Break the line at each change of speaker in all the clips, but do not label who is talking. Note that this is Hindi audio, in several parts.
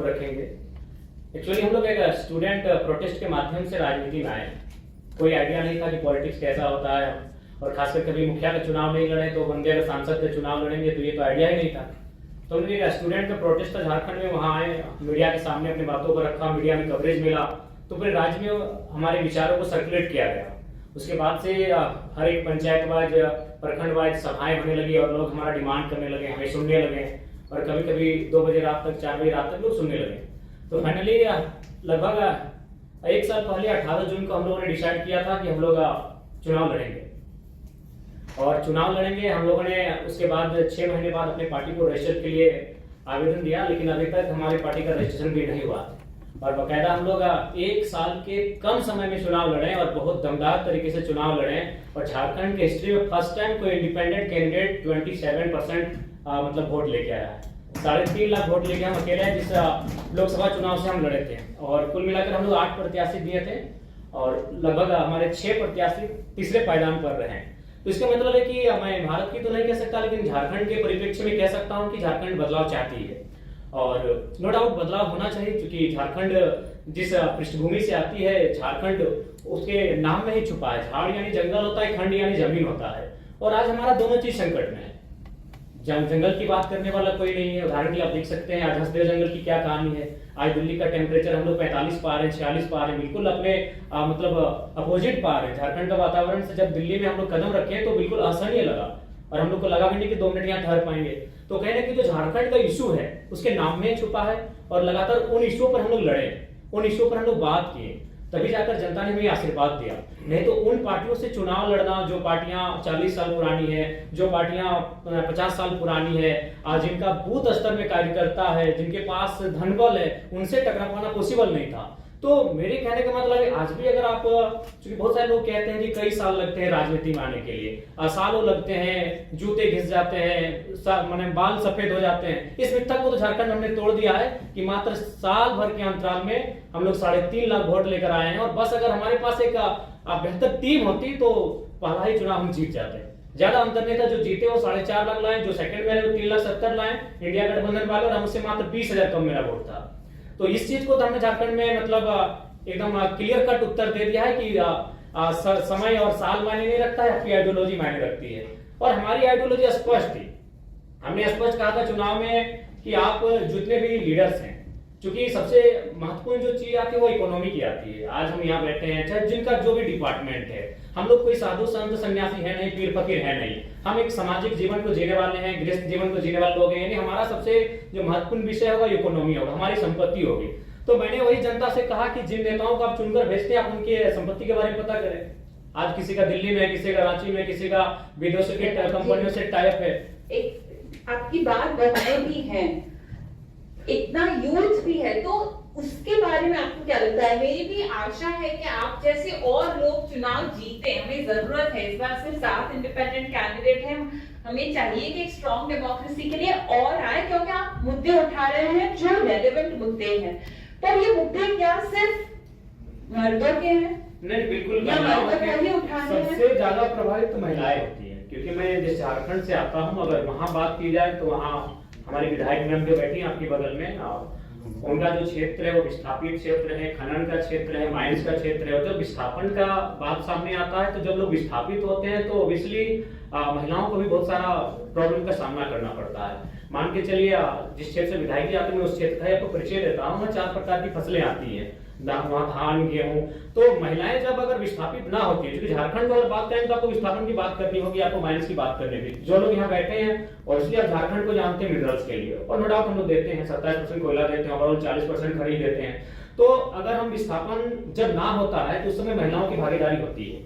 रखेंगे। एक्चुअली हम लोग एक स्टूडेंट प्रोटेस्ट के माध्यम से राजनीति में आए। कोई आइडिया नहीं था कि पॉलिटिक्स कैसा होता है, और खासकर कभी मुखिया का चुनाव नहीं लड़े तो बंदे अगर सांसद का चुनाव लड़ेंगे तो ये तो आइडिया ही नहीं था। तो हमने एक स्टूडेंट का प्रोटेस्ट था झारखंड में, वहाँ आए, मीडिया के सामने अपनी बातों को रखा, मीडिया में कवरेज मिला, तो पूरे राज्य में हमारे विचारों को सर्कुलेट किया गया। उसके बाद से हर एक पंचायत वाइज, प्रखंड वाइज सभाएं होने लगी और लोग हमारा डिमांड करने लगे, हमें सुनने लगे, और कभी कभी 2 बजे रात तक, 4 बजे रात तक लोग सुनने लगे। तो फाइनली लगभग 1 साल पहले 18 जून को हम लोगों ने डिसाइड किया था कि हम लोग चुनाव लड़ेंगे, और चुनाव लड़ेंगे। हम लोगों ने उसके बाद 6 महीने बाद अपने पार्टी को रजिस्टर के लिए आवेदन दिया, लेकिन अभी तक हमारी पार्टी का रजिस्ट्रेशन भी नहीं हुआ। और बाकायदा हम लोग 1 साल के कम समय में चुनाव लड़े और बहुत दमदार तरीके से चुनाव लड़े, और झारखंड के हिस्ट्री में फर्स्ट टाइम कोई इंडिपेंडेंट कैंडिडेट 27% मतलब वोट लेके आया है। 3.5 लाख वोट लेके हम अकेले हैं जिस लोकसभा चुनाव से हम लड़े थे, और कुल मिलाकर हम लोग 8 प्रत्याशी दिए थे, और लगभग हमारे 6 प्रत्याशी तीसरे पायदान पर रहे हैं। तो इसका मतलब है कि मैं भारत की तो नहीं कह सकता, लेकिन झारखंड के परिप्रेक्ष्य में कह सकता हूं कि झारखंड बदलाव चाहती है, और नो डाउट बदलाव होना चाहिए, क्योंकि झारखंड जिस पृष्ठभूमि से आती है, झारखंड उसके नाम में ही छुपा है। झाड़ यानी जंगल होता है, खंड यानी जमीन होता है, और आज हमारा दोनों चीज संकट में है। जंगल की बात करने वाला कोई नहीं है। उदाहरण के लिए आप देख सकते हैं आज हंसदेव जंगल की क्या कहानी है। आज दिल्ली का टेम्परेचर हम लोग 45 पा रहे हैं, 46 पा रहे हैं, बिल्कुल अपने मतलब अपोजिट पा रहे हैं। झारखंड का वातावरण से जब दिल्ली में हम लोग कदम रखे तो बिल्कुल असहनीय लगा, और हम लोग को लगा भी नहीं कि 2 मिनट यहाँ ठहर पाएंगे। तो कहने की जो झारखंड का इशू है उसके नाम में छुपा है, और लगातार उन इशू पर हम लोग लड़े, उन इशू पर हम लोग बात किए, तभी जाकर जनता ने हमें आशीर्वाद दिया। नहीं तो उन पार्टियों से चुनाव लड़ना जो पार्टियां 40 साल पुरानी है, जो पार्टियां 50 साल पुरानी है, जिनका बूथ स्तर में कार्यकर्ता है, जिनके पास धनबल है, उनसे टकरा पाना पॉसिबल नहीं था। तो मेरे कहने का मतलब है आज भी अगर आप, क्योंकि बहुत सारे लोग कहते हैं कि कई साल लगते हैं राजनीति में आने के लिए, सालों लगते हैं, जूते घिस जाते हैं, माने बाल सफेद हो जाते हैं, इस मिथक को तो झारखंड हमने तोड़ दिया है कि मात्र साल भर के अंतराल में हम लोग 3.5 लाख वोट लेकर आए हैं, और बस अगर हमारे पास एक बेहतर टीम होती तो पहला ही चुनाव हम जीत जाते। ज्यादा अंतर नहीं था, जो जीते वो 4.5 लाख लाए, जो सेकंड में वो 3,70,000 लाए इंडिया गठबंधन वाले, और हमसे मात्र 20,000 कम मेरा वोट था। तो इस चीज को तो हमने झारखंड में मतलब एकदम क्लियर कट उत्तर दे दिया है कि समय और साल मायने नहीं रखता है, आपकी आइडियोलॉजी मायने रखती है, और हमारी आइडियोलॉजी स्पष्ट थी। हमने स्पष्ट कहा था चुनाव में कि आप जितने भी लीडर्स हैं, क्योंकि सबसे महत्वपूर्ण जो चीज आती है वो इकोनॉमी की आती है। आज हम यहाँ बैठे हैं, चाहे जिनका जो भी डिपार्टमेंट है, हम लोग कोई साधु संत सन्यासी है नहीं, पीर फकीर है नहीं, हम एक सामाजिक जीवन को जीने वाले हैं, गृहस्थ जीवन को जीने वाले लोग हैं। यानी हमारा सबसे जो महत्वपूर्ण विषय होगा इकोनॉमी होगा, हमारी संपत्ति होगी। तो मैंने वही जनता से कहा कि जिन नेताओं को आप चुनकर भेजते हैं, आप उनके संपत्ति के बारे में पता करें। आज किसी का दिल्ली में, किसी का रांची में, किसी का विदेशों के कंपनियों से टाइप है।
एक आपकी बात बताए भी है, इतना यूथ भी है, तो उसके बारे में आपको क्या लगता है? मेरी भी आशा है कि आप जैसे और लोग चुनाव जीते। हमें जरूरत है, इस बार सिर्फ 7 इंडिपेंडेंट कैंडिडेट हैं, हमें चाहिए कि एक स्ट्रॉन्ग डेमोक्रेसी के लिए और आए, क्योंकि आप मुद्दे उठा रहे हैं जो रेलेवेंट मुद्दे हैं। पर ये मुद्दे क्या सिर्फ मर्दों के हैं?
नहीं, बिल्कुल
सबसे
ज्यादा प्रभावित तो महिलाएं होती हैं, क्योंकि मैं जिस झारखंड से आता हूं, अगर वहां बात की जाए तो वहां हमारी विधायक मैम जो बैठी हैं आपके बगल में, उनका जो क्षेत्र है वो विस्थापित क्षेत्र है, खनन का क्षेत्र है, माइंस का क्षेत्र है। जब विस्थापन का बात सामने आता है तो जब लोग विस्थापित होते हैं तो ऑब्वियसली महिलाओं को भी बहुत सारा प्रॉब्लम का सामना करना पड़ता है। मान के चलिए जिस क्षेत्र से विधायक आते हैं मैं उस क्षेत्र का आपको परिचय देता हूँ। 4 प्रकार की फसलें आती हैं, धान, गेहूं। तो महिलाएं जब अगर विस्थापित ना होती है, क्योंकि झारखंड में अगर बात करें तो आपको विस्थापन की बात करनी होगी, आपको माइंस की बात करनी होगी। जो लोग यहाँ बैठे हैं और इसलिए आप झारखंड को जानते हैं मिनरल्स के लिए, और नो डाउट हम लोग देते हैं 27% कोयला देते हैं, ओवरऑल 40% खरीद देते हैं। तो अगर हम विस्थापन जब ना होता है तो उस समय महिलाओं की भागीदारी होती है,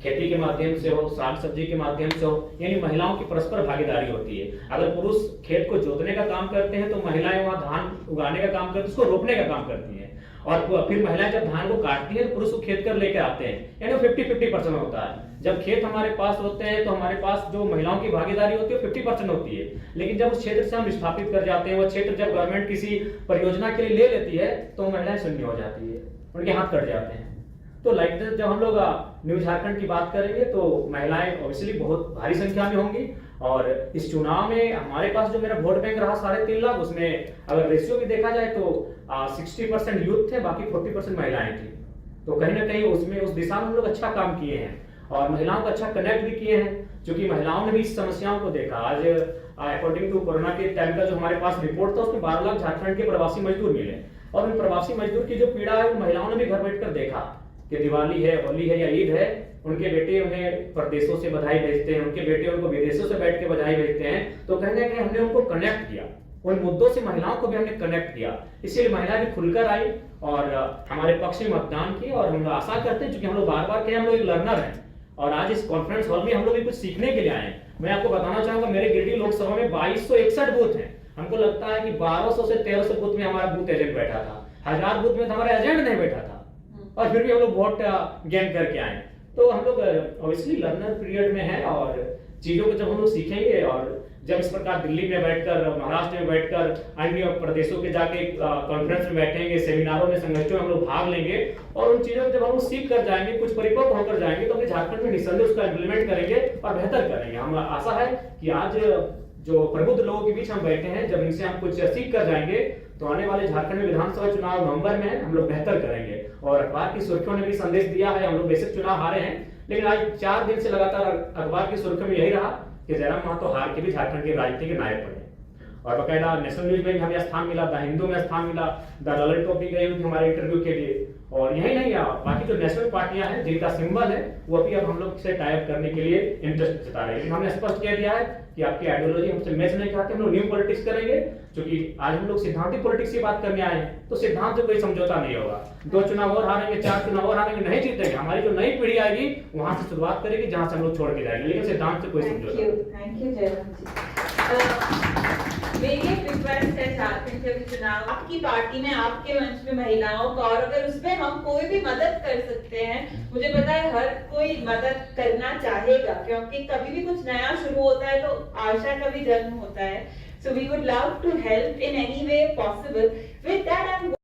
खेती के माध्यम से हो, साग सब्जी के माध्यम से हो, यानी महिलाओं की परस्पर भागीदारी होती है। अगर पुरुष खेत को जोतने का काम करते हैं तो महिलाएं वहां धान उगाने का काम करती है, उसको रोपने का काम करती हैं, और फिर महिलाएं जब धान को काटती है तो पुरुष को खेत कर लेकर आते हैं, यानी 50-50% होता है। जब खेत हमारे पास होते हैं तो हमारे पास जो महिलाओं की भागीदारी होती है 50% होती है। लेकिन जब उस क्षेत्र से हम विस्थापित कर जाते हैं, वो क्षेत्र जब गवर्नमेंट किसी परियोजना के लिए ले लेती है तो महिलाएं शून्य हो जाती है, उनके हाथ कट जाते हैं। तो लाइक जब हम लोग न्यू झारखंड की बात करेंगे तो महिलाएं ऑब्वियसली बहुत भारी संख्या में होंगी, और इस चुनाव में हमारे पास जो मेरा वोट बैंक रहा 3.5 लाख, उसमें अगर रेशियो भी देखा जाए तो 60% यूथ थे, बाकी 40% महिलाएं थी। तो कहीं ना कहीं उसमें उस दिशा में हम लोग अच्छा काम किए हैं और महिलाओं को अच्छा कनेक्ट भी किए हैं, क्योंकि महिलाओं ने भी इस समस्याओं को देखा। आज अकॉर्डिंग टू कोरोना के टाइम का जो हमारे पास रिपोर्ट था, उसमें 12 लाख झारखंड के प्रवासी मजदूर मिले और उन प्रवासी मजदूर की जो पीड़ा है उन महिलाओं ने भी घर बैठकर देखा कि दिवाली है, होली है या ईद है, उनके बेटे उन्हें प्रदेशों से बधाई भेजते हैं, उनके बेटे उनको विदेशों से बैठ के बधाई भेजते हैं। तो कहीं ना कहीं हमने उनको कनेक्ट किया, उन मुद्दों से महिलाओं को भी हमने कनेक्ट किया, इसीलिए महिलाएं भी खुलकर आई और हमारे पक्ष में मतदान की। और हम आशा करते हैं, क्योंकि हम लोग बार बार कहे हम लोग एक लर्नर हैं और आज इस कॉन्फ्रेंस हॉल में हम लोग भी कुछ सीखने के लिए आए हैं। मैं आपको बताना चाहूंगा, मेरे गिरिडीह लोकसभा में 2261 बूथ हैं। हमको लगता है कि 1200 से 1300 बूथ में हमारा बूथ एजेंट बैठा था, 1000 बूथ में हमारा एजेंट नहीं बैठा था, और फिर भी हम लोग वोट गेन करके आए। तो हम लोग ऑब्वियसली लर्नर पीरियड में है और चीजों को जब हम लोग सीखेंगे और जब इस प्रकार दिल्ली में बैठकर, महाराष्ट्र में बैठकर, अन्य प्रदेशों के जाके कॉन्फ्रेंस में बैठेंगे, सेमिनारों में, संगठनों में हम लोग भाग लेंगे और उन चीजों को जब हम लोग सीख कर जाएंगे, कुछ परिपक्व होकर जाएंगे, तो अपने झारखंड में निसंदेह उसका इम्प्लीमेंट करेंगे और बेहतर करेंगे। हम आशा है कि आज जो प्रबुद्ध लोगों के बीच हम बैठे हैं, जब इनसे हम कुछ सीख कर जाएंगे तो आने वाले झारखंड में विधानसभा चुनाव नवंबर में हम लोग बेहतर करेंगे। और अखबार की सुर्खियों ने भी संदेश दिया है, हम लोग बेशक चुनाव हारे हैं, लेकिन आज 4 दिन से लगातार अखबार की सुर्खियों में यही रहा कि जयराम महतो हार के भी झारखंड के राजनीति के नायक बने। और बाकायदा नेशनल न्यूज में भी हमें स्थान मिला, द हिंदू में स्थान मिला, द ललित भी गई थी हमारे इंटरव्यू के लिए। और यही नहीं, बाकी जो नेशनल पार्टियां हैं जिनका सिंबल है वो अभी अब हम लोग से टाइप करने के लिए इंटरेस्ट जता रहे हैं। हमने स्पष्ट कह दिया है कि आपकी आइडियोलॉजी हमसे मैच नहीं करती, हम लोग न्यू पॉलिटिक्स करेंगे, क्योंकि आज हम लोग सिद्धांतिक पॉलिटिक्स की बात करने आए हैं, तो सिद्धांत से कोई समझौता नहीं होगा। 2 चुनाव और हारेंगे, 4 चुनाव और हारेंगे, नहीं जीतेंगे। हमारी जो नई पीढ़ी आएगी वहां से शुरुआत करेगी जहां से हम लोग छोड़ के जाएंगे, लेकिन सिद्धांत से कोई समझौता।
थैंक यू जयराम जी। मेरी एक रिक्वेस्ट है, झारखंड के चुनाव आपकी पार्टी में, आपके मंच में महिलाओं का, और अगर उसमें हम कोई भी मदद कर सकते हैं, मुझे पता है हर कोई मदद करना चाहेगा, क्योंकि कभी भी कुछ नया शुरू होता है तो आशा का भी जन्म होता है। So we would love to help in any way possible. With that, I'm